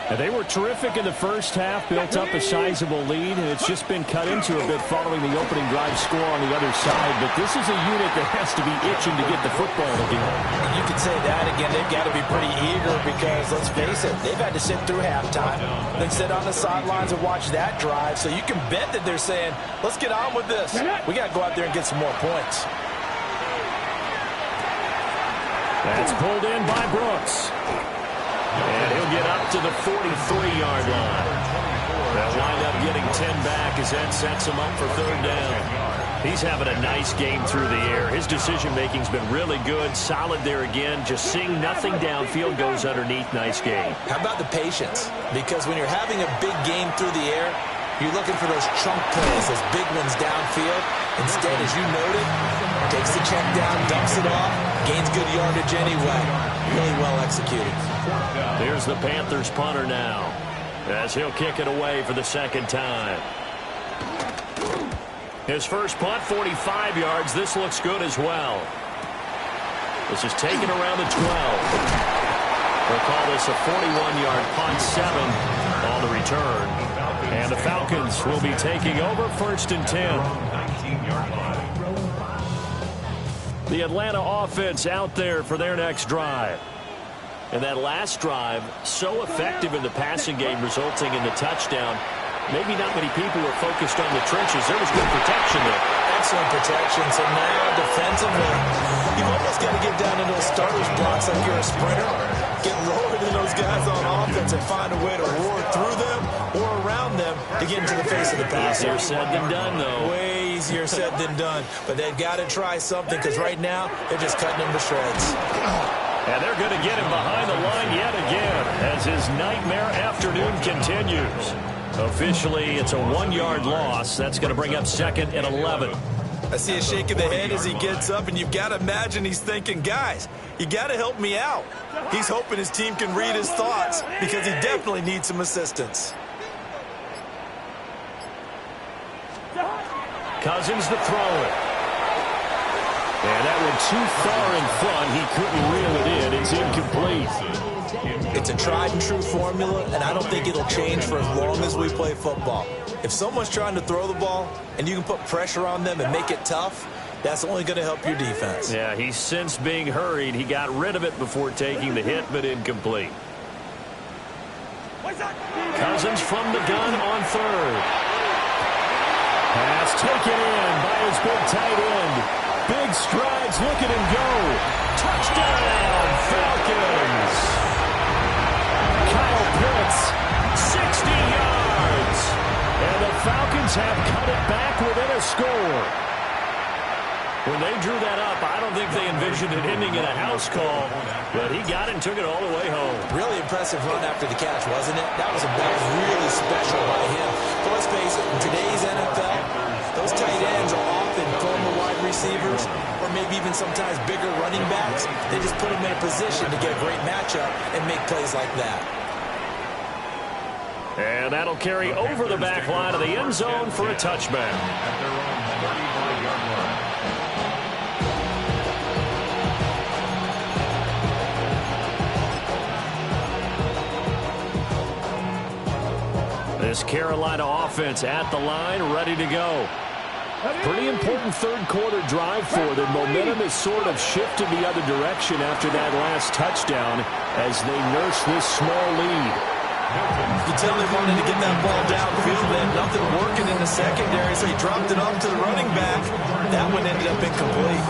And they were terrific in the first half, built up a sizable lead, and it's just been cut into a bit following the opening drive score on the other side. But this is a unit that has to be itching to get the football again. You could say that again. They've got to be pretty eager because, let's face it, they've had to sit through halftime, then sit on the sidelines and watch that drive. So you can bet that they're saying, let's get on with this. We got to go out there and get some more points. That's pulled in by Brooks. And he'll get up to the 43-yard line. They'll wind up getting 10 back as that sets him up for 3rd down. He's having a nice game through the air. His decision-making's been really good. Solid there again. Just seeing nothing downfield, goes underneath. Nice game. How about the patience? Because when you're having a big game through the air, you're looking for those chunk plays, those big ones downfield. Instead, as you noted, takes the check down, dumps it off, gains good yardage anyway. Really well executed. There's the Panthers punter now, as he'll kick it away for the 2nd time. His first punt, 45 yards. This looks good as well. This is taken around the 12. They'll call this a 41-yard punt, 7 on the return. And the Falcons will be taking over 1st and 10. 19-yard line. The Atlanta offense out there for their next drive. And that last drive, so effective in the passing game, resulting in the touchdown. Maybe not many people were focused on the trenches. There was good protection there. Excellent protection. So now, defensively, you've almost got to get down into those starters blocks like you're a sprinter. Get lower than those guys on offense and find a way to roar through them or around them to get into the face of the passer. Easier said than done, though. Way easier said than done. But they've got to try something because right now, they're just cutting them to shreds. And they're going to get him behind the line yet again as his nightmare afternoon continues. Officially, it's a 1-yard loss. That's going to bring up 2nd and 11. I see a shake of the head as he gets up, and you've got to imagine he's thinking, guys, you got to help me out. He's hoping his team can read his thoughts because he definitely needs some assistance. Cousins to throw it. And that went too far in front. He couldn't reel it in. It's incomplete. It's a tried and true formula, and I don't think it'll change for as long as we play football. If someone's trying to throw the ball and you can put pressure on them and make it tough, that's only going to help your defense. Yeah, he's since being hurried. He got rid of it before taking the hit, but incomplete. Cousins from the gun on third. Pass taken in by his big tight end. Big strides, look at him go. Touchdown, Falcons. Kyle Pitts, 60 yards. And the Falcons have cut it back within a score. When they drew that up, I don't think they envisioned it ending in a house call, but he got it and took it all the way home. Really impressive run after the catch, wasn't it? That was really special by him. But let's face it, in today's NFL, those tight ends are often former wide receivers or maybe even sometimes bigger running backs. They just put them in a position to get a great matchup and make plays like that. And that'll carry over the back line of the end zone for a touchback. At their own 35-yard line. This Carolina offense at the line, ready to go. Pretty important third-quarter drive for them. Momentum has sort of shifted the other direction after that last touchdown as they nurse this small lead. You tell they wanted to get that ball downfield. They had nothing working in the secondary, so he dropped it off to the running back. That one ended up incomplete.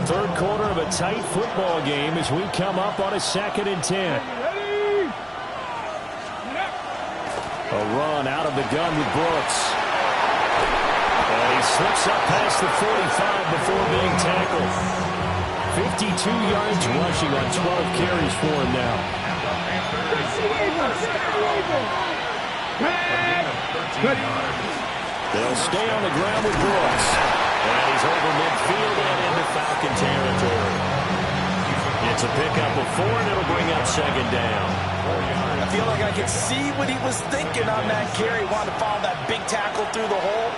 Third quarter of a tight football game as we come up on a 2nd and 10. A run out of the gun with Brooks. And he slips up past the 45 before being tackled. 52 yards rushing on 12 carries for him now. They'll stay on the ground with Brooks. And he's over midfield and into Falcon territory. It's a pickup of 4, and it'll bring up 2nd down. I feel like I could see what he was thinking on that carry. Wanted to follow that big tackle through the hole.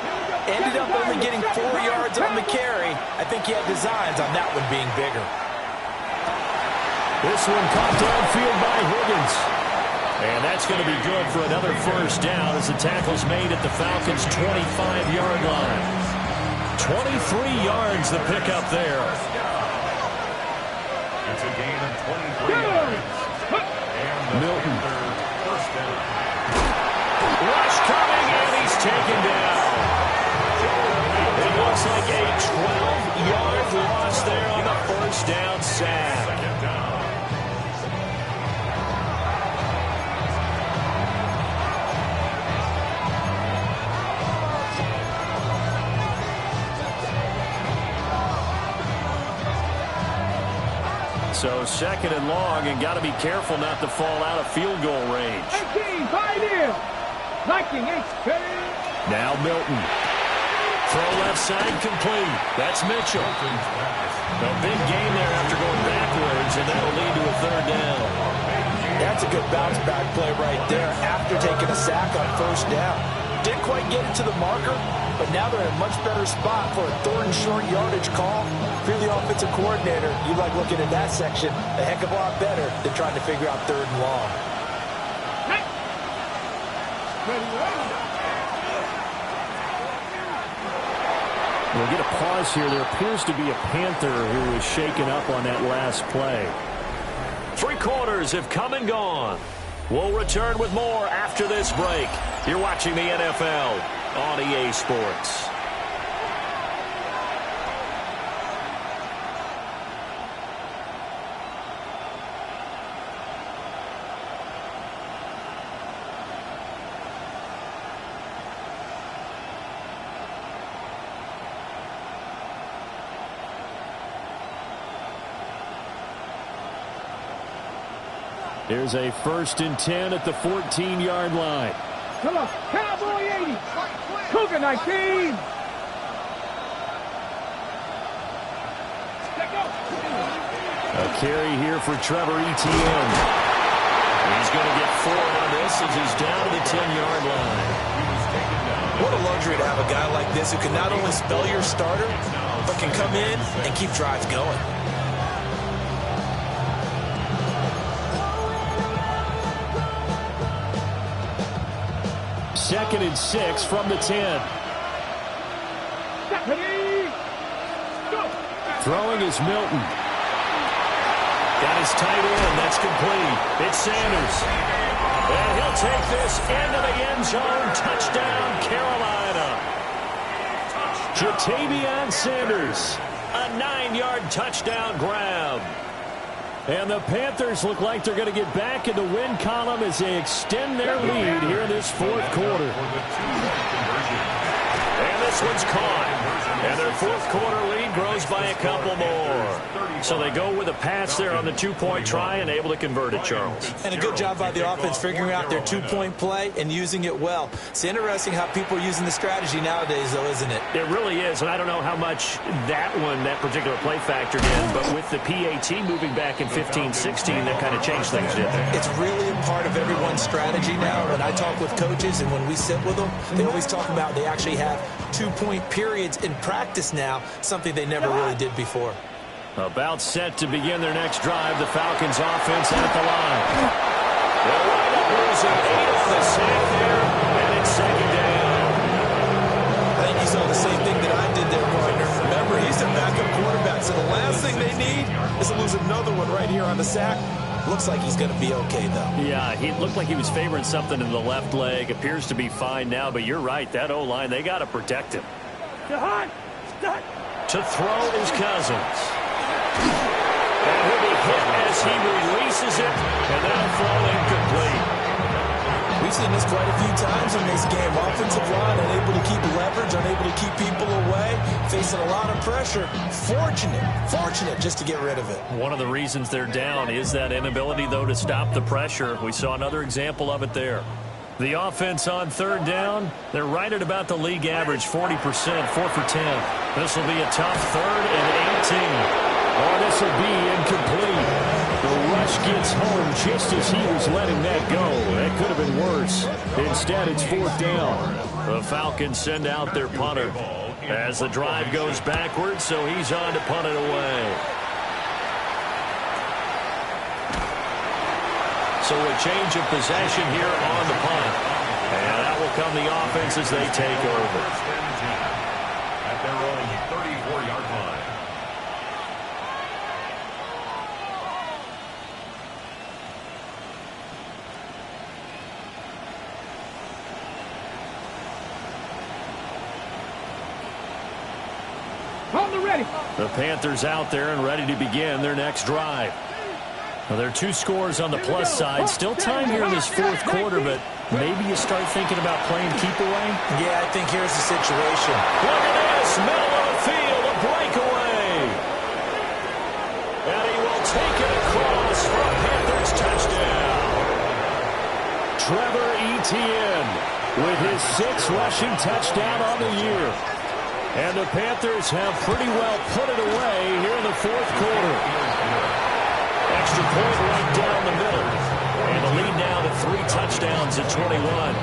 Ended up only getting 4 yards on the carry. I think he had designs on that one being bigger. This one caught downfield by Higgins. And that's going to be good for another first down as the tackle's made at the Falcons' 25-yard line. 23 yards the pickup there. It's a gain of 23 yards. Milton. Rush coming, and he's taken down. It looks like a 12-yard loss there on the first down sack. So 2nd and long, and got to be careful not to fall out of field goal range. 18, Pioneer. Viking, 8. Now Milton. Throw left side complete. That's Mitchell. A big game there after going backwards, and that'll lead to a 3rd down. That's a good bounce back play right there after taking a sack on 1st down. Didn't quite get it to the marker, but now they're in a much better spot for a 3rd and short yardage call. If you're the offensive coordinator, you like looking at that section a heck of a lot better than trying to figure out 3rd and long. We'll get a pause here. There appears to be a Panther who was shaken up on that last play. 3 quarters have come and gone. We'll return with more after this break. You're watching the NFL on EA Sports. Here's a 1st and 10 at the 14-yard line. Come on, Cowboy 80. Cougar 19. A carry here for Trevor Etienne. He's going to get 4 on this as he's down to the 10-yard line. What a luxury to have a guy like this who can not only spell your starter, but can come in and keep drives going. Second and 6 from the 10. Throwing is Milton. Got his tight end. That's complete. It's Sanders. And he'll take this into the end zone. Touchdown, Carolina. Ja'Tavion Sanders. A 9-yard touchdown grab. And the Panthers look like they're going to get back in the win column as they extend their lead here in this fourth quarter. And this one's caught. And their fourth quarter lead grows by a couple more. So they go with a pass there on the two-point try and able to convert it, Charles. And a good job by the offense figuring out their two-point play and using it well. It's interesting how people are using the strategy nowadays, though, isn't it? It really is, and I don't know how much that particular play factored in, but with the PAT moving back in 15-16, that kind of changed things, didn't it? It's really a part of everyone's strategy now. When I talk with coaches and when we sit with them, they always talk about they actually have two-point periods in practice now, something they never really did before. About set to begin their next drive, the Falcons offense at the line. They'll wind up losing 8 on the sack there, and it's second down. I think you saw the same thing that I did there, partner. Remember, he's a backup quarterback, so the last thing they need is to lose another one right here on the sack. Looks like he's going to be okay, though. Yeah, he looked like he was favoring something in the left leg. Appears to be fine now, but you're right. That O-line, they got to protect him. To throw is Cousins. And he'll be hit as he releases it, and that'll fall incomplete. We've seen this quite a few times in this game. Offensive line unable to keep leverage, unable to keep people away, facing a lot of pressure. Fortunate just to get rid of it. One of the reasons they're down is that inability, though, to stop the pressure. We saw another example of it there. The offense on third down, they're right at about the league average, 40%, 4 for 10. This will be a tough 3rd and 18. Or this will be incomplete. The rush gets home just as he was letting that go. That could have been worse. Instead, it's 4th down. The Falcons send out their punter as the drive goes backwards, so he's on to punt it away. So a change of possession here on the punt. And that will come the offense as they take over. At their own 34-yard line. The Panthers out there and ready to begin their next drive. Well, there are 2 scores on the plus side. Still time here in this fourth quarter, but maybe you start thinking about playing keep away? Yeah, I think here's the situation. Look at this. Middle of the field, a breakaway. And he will take it across for a Panthers touchdown. Trevor Etienne with his 6th rushing touchdown on the year. And the Panthers have pretty well put it away here in the fourth quarter. Extra point right down the middle. And the lead now to 3 touchdowns at 21.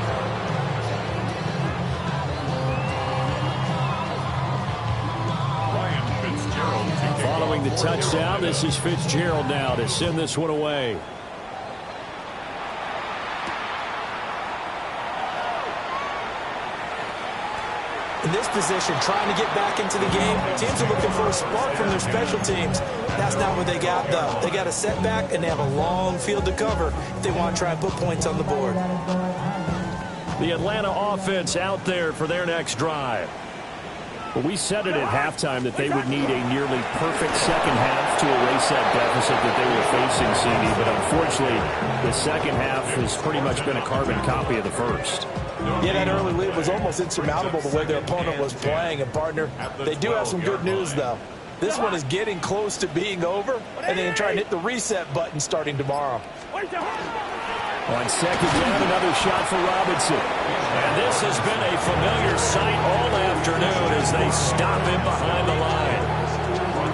Following the touchdown, this is Fitzgerald now to send this one away. In this position, trying to get back into the game, teams are looking for a spark from their special teams. That's not what they got, though. They got a setback, and they have a long field to cover if they want to try and put points on the board. The Atlanta offense out there for their next drive. Well, we said it at halftime that they would need a nearly perfect second half to erase that deficit that they were facing, CD. But unfortunately, the second half has pretty much been a carbon copy of the first. Yeah, that early lead was almost insurmountable the way their opponent was playing. And, partner, they do have some good news, though. This one is getting close to being over, and they try and hit the reset button starting tomorrow. On second down, another shot for Robinson. And this has been a familiar sight all afternoon as they stop him behind the line.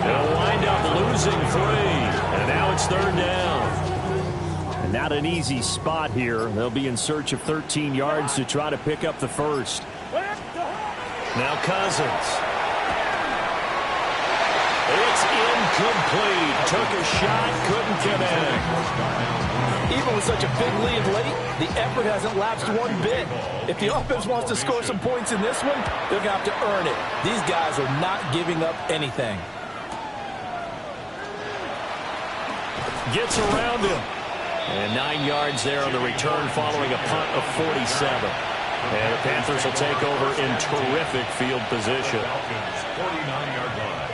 They'll wind up losing 3, and now it's 3rd down. And not an easy spot here. They'll be in search of 13 yards to try to pick up the first. Now Cousins. It's incomplete. Took a shot, couldn't connect. Even with such a big lead late, the effort hasn't lapsed one bit. If the offense wants to score some points in this one, they're going to have to earn it. These guys are not giving up anything. Gets around him. And 9 yards there on the return following a punt of 47. And the Panthers will take over in terrific field position. Falcons, 49-yard line.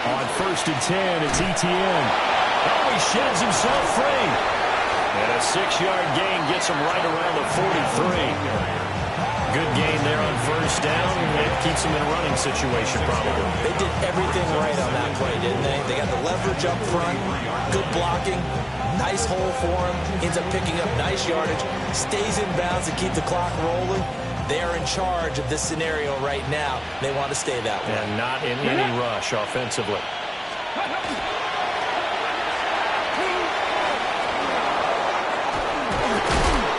On 1st and 10, it's Etienne. Oh, he sheds himself free. And a 6-yard gain gets him right around the 43. Good gain there on 1st down. It keeps him in a running situation, probably. They did everything right on that play, didn't they? They got the leverage up front, good blocking, nice hole for him, ends up picking up nice yardage, stays in bounds to keep the clock rolling. They're in charge of this scenario right now. They want to stay that way. And not in any rush offensively.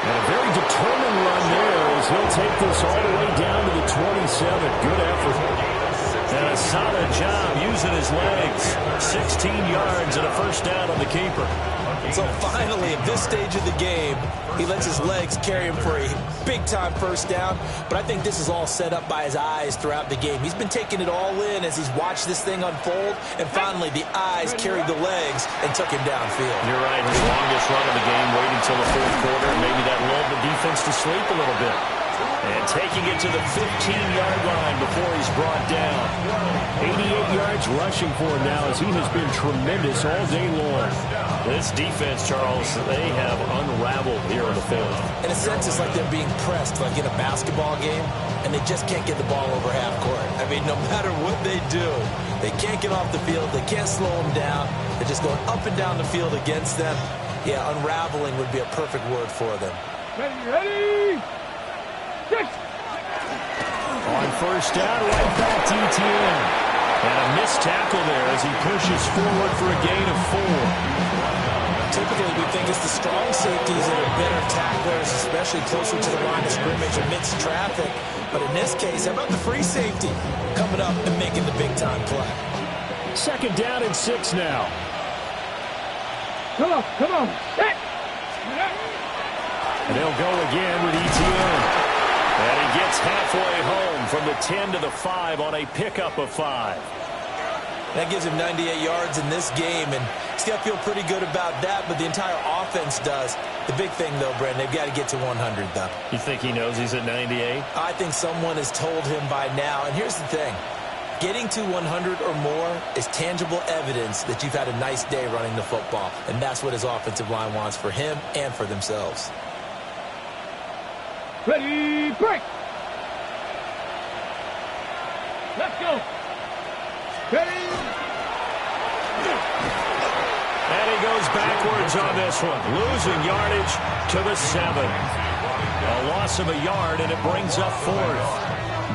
And a very determined run there as he'll take this all the way down to the 27. Good effort. And a solid job using his legs. 16 yards and a 1st down on the keeper. So finally, at this stage of the game, he lets his legs carry him for a big-time 1st down. But I think this is all set up by his eyes throughout the game. He's been taking it all in as he's watched this thing unfold. And finally, the eyes carried the legs and took him downfield. You're right. His longest run of the game, waiting until the 4th quarter. And maybe that lulled the defense to sleep a little bit. And taking it to the 15-yard line before he's brought down. 88 yards rushing for him now as he has been tremendous all day long. This defense, Charles, they have unraveled here in the 4th. In a sense, it's like they're being pressed, like in a basketball game, and they just can't get the ball over half court. I mean, no matter what they do, they can't get off the field. They can't slow them down. They're just going up and down the field against them. Yeah, unraveling would be a perfect word for them. Ready? On 1st down, right back to Etienne. And a missed tackle there as he pushes forward for a gain of 4. Typically, we think it's the strong safeties that are better tacklers, especially closer to the line of scrimmage amidst traffic. But in this case, how about the free safety coming up and making the big-time play? 2nd down and 6 now. Come on. Set. And they'll go again with Etienne. And he gets halfway home from the 10 to the 5 on a pickup of 5. That gives him 98 yards in this game, and he's got to feel pretty good about that, but the entire offense does. The big thing, though, Brandon, they've got to get to 100, though. You think he knows he's at 98? I think someone has told him by now, and here's the thing. Getting to 100 or more is tangible evidence that you've had a nice day running the football, and that's what his offensive line wants for him and for themselves. Ready, break. Let's go. Ready. And he goes backwards on this one, losing yardage to the 7. A loss of a yard, and it brings up 4th.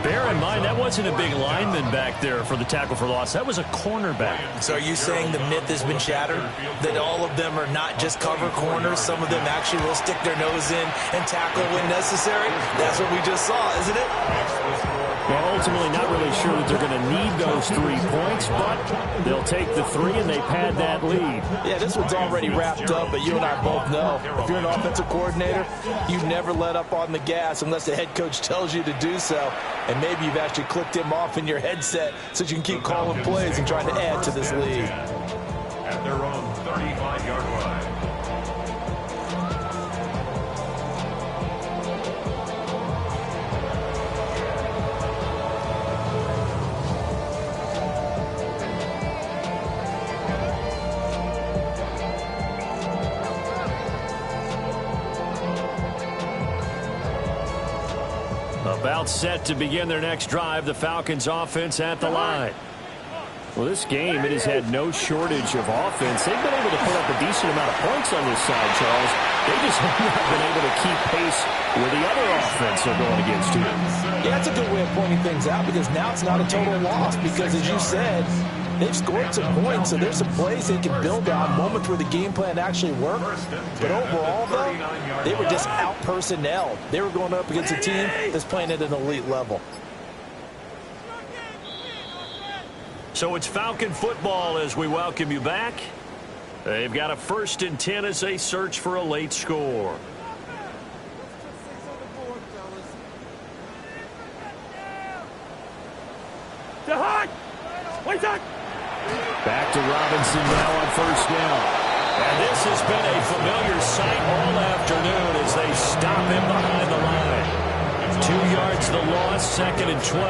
Bear in mind, that wasn't a big lineman back there for the tackle for loss. That was a cornerback. So are you saying the myth has been shattered? That all of them are not just cover corners? Some of them actually will stick their nose in and tackle when necessary? That's what we just saw, isn't it? Well, ultimately not really sure that they're going to need those 3 points, but they'll take the 3 and they pad that lead. Yeah, this one's already wrapped up, but you and I both know if you're an offensive coordinator, you never let up on the gas unless the head coach tells you to do so. And maybe you've actually clicked him off in your headset so you can keep calling plays and trying to add to this lead. At their own 35-yard line. About set to begin their next drive, the Falcons offense at the line. Well, this game, it has had no shortage of offense. They've been able to put up a decent amount of points on this side, Charles. They just have not been able to keep pace with the other offense they're going against here. Yeah, that's a good way of pointing things out because now it's not a total loss because, as you said, they've scored some points, so there's some plays they can build on, moments where the game plan actually worked. But overall, though, they were just out-personnel. They were going up against a team that's playing at an elite level. So it's Falcon football as we welcome you back. They've got a 1st and 10 as they search for a late score. Back to Robinson now on 1st down. And this has been a familiar sight all afternoon as they stop him behind the line. 2 yards the loss, 2nd and 12.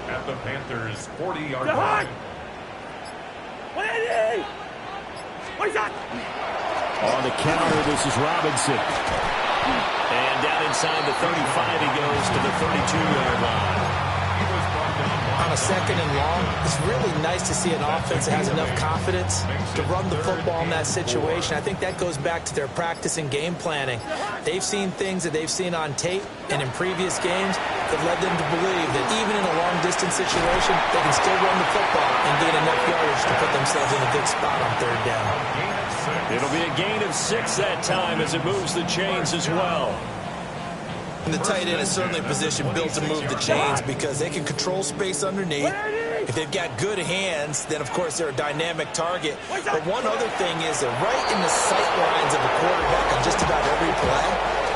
At the Panthers' 40-yard line. On the counter, this is Robinson. And down inside the 35, he goes to the 32-yard line. On a 2nd and long, it's really nice to see an offense that has enough confidence to run the football in that situation. I think that goes back to their practice and game planning. They've seen things that they've seen on tape and in previous games that led them to believe that even in a long-distance situation, they can still run the football and gain enough yardage to put themselves in a good spot on 3rd down. It'll be a gain of 6 that time as it moves the chains as well. And the tight end is certainly a position built to move the chains because they can control space underneath. If they've got good hands, then, of course, they're a dynamic target. But one other thing is they're right in the sight lines of a quarterback on just about every play.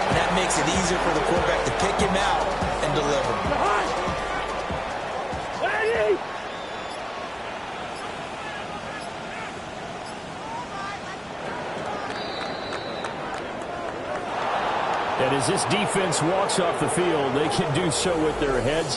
And that makes it easier for the quarterback to pick him out and deliver. And as this defense walks off the field, they can do so with their heads